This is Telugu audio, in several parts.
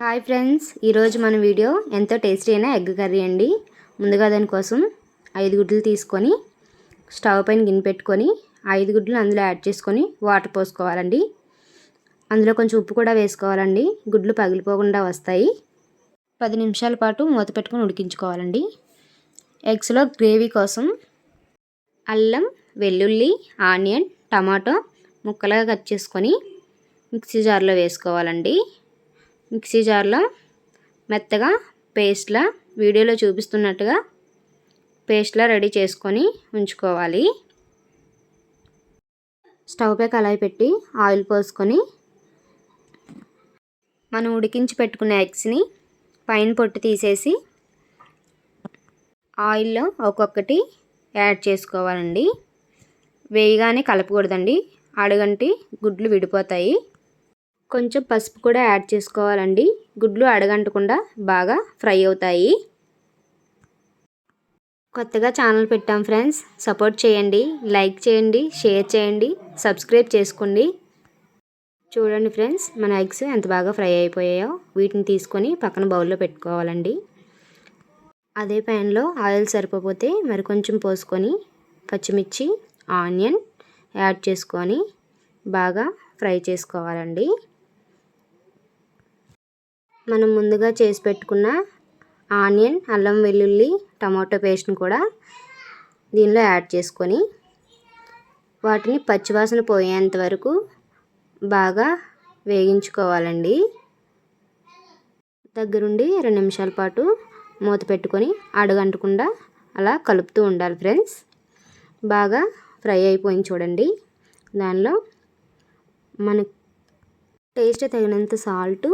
హాయ్ ఫ్రెండ్స్, ఈరోజు మన వీడియో ఎంతో టేస్టీ అయిన ఎగ్ కర్రీ అండి. ముందుగా దానికోసం 5 గుడ్లు తీసుకొని స్టవ్ పైన గిన్నె పెట్టుకొని 5 గుడ్లు అందులో యాడ్ చేసుకొని వాటర్ పోసుకోవాలండి. అందులో కొంచెం ఉప్పు కూడా వేసుకోవాలండి. గుడ్లు పగిలిపోకుండా వస్తాయి. 10 నిమిషాల పాటు మూత పెట్టుకొని ఉడికించుకోవాలండి. ఎగ్స్లో గ్రేవీ కోసం అల్లం, వెల్లుల్లి, ఆనియన్, టమాటో ముక్కలుగా కట్ చేసుకొని మిక్సీ జార్లో వేసుకోవాలండి. మిక్సీ జార్లో మెత్తగా పేస్ట్లా వీడియోలో చూపిస్తున్నట్టుగా పేస్ట్లా రెడీ చేసుకొని ఉంచుకోవాలి. స్టవ్ పై కళాయి పెట్టి ఆయిల్ పోసుకొని మనం ఉడికించి పెట్టుకున్న ఎగ్స్ని పైన పొట్టు తీసేసి ఆయిల్లో ఒక్కొక్కటి యాడ్ చేసుకోవాలండి. వేయగానే కలపకూడదండి, అడుగంటి గుడ్లు విడిపోతాయి. కొంచెం పసుపు కూడా యాడ్ చేసుకోవాలండి. గుడ్లు అడగంటకుండా బాగా ఫ్రై అవుతాయి. కొత్తగా ఛానల్ పెట్టాం ఫ్రెండ్స్, సపోర్ట్ చేయండి, లైక్ చేయండి, షేర్ చేయండి, సబ్స్క్రైబ్ చేసుకోండి. చూడండి ఫ్రెండ్స్, మన ఎగ్స్ ఎంత బాగా ఫ్రై అయిపోయాయో. వీటిని తీసుకొని పక్కన బౌల్లో పెట్టుకోవాలండి. అదే ప్యాన్లో ఆయిల్ సరిపోతే మరి కొంచెం పోసుకొని పచ్చిమిర్చి, ఆనియన్ యాడ్ చేసుకొని బాగా ఫ్రై చేసుకోవాలండి. మనం ముందుగా చేసి పెట్టుకున్న ఆనియన్, అల్లం వెల్లుల్లి, టమాటో పేస్ట్ని కూడా దీనిలో యాడ్ చేసుకొని వాటిని పచ్చివాసన పోయేంత వరకు బాగా వేగించుకోవాలండి. దగ్గరుండి 2 నిమిషాల పాటు మూత పెట్టుకొని అడుగంటకుండా అలా కలుపుతూ ఉండాలి ఫ్రెండ్స్. బాగా ఫ్రై అయిపోయింది చూడండి. దానిలో మన టేస్ట్ తగినంత సాల్టు,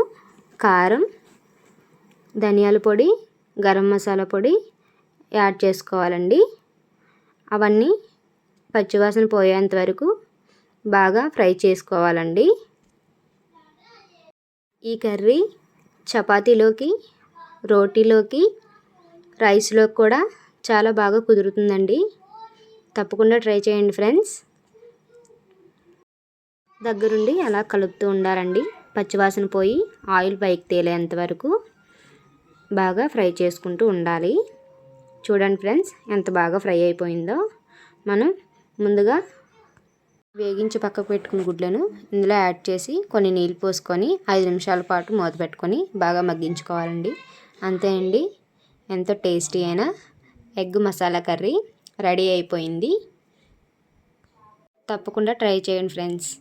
కారం, ధనియాల పొడి, గరం మసాలా పొడి యాడ్ చేసుకోవాలండి. అవన్నీ పచ్చివాసన పోయేంత వరకు బాగా ఫ్రై చేసుకోవాలండి. ఈ కర్రీ చపాతీలోకి, రోటీలోకి, రైస్లోకి కూడా చాలా బాగా కుదురుతుందండి. తప్పకుండా ట్రై చేయండి ఫ్రెండ్స్. దగ్గరుండి అలా కలుపుతూ ఉండాలండి. పచ్చివాసన పోయి ఆయిల్ పైకి తేలేంత వరకు బాగా ఫ్రై చేసుకుంటూ ఉండాలి. చూడండి ఫ్రెండ్స్, ఎంత బాగా ఫ్రై అయిపోయిందో. మనం ముందుగా వేగించి పక్కకు పెట్టుకున్న గుడ్లను ఇందులో యాడ్ చేసి కొన్ని నీళ్ళు పోసుకొని 5 నిమిషాల పాటు మూత పెట్టుకొని బాగా మగ్గించుకోవాలండి. అంతే అండి, ఎంతో టేస్టీ అయిన ఎగ్ మసాలా కర్రీ రెడీ అయిపోయింది. తప్పకుండా ట్రై చేయండి ఫ్రెండ్స్.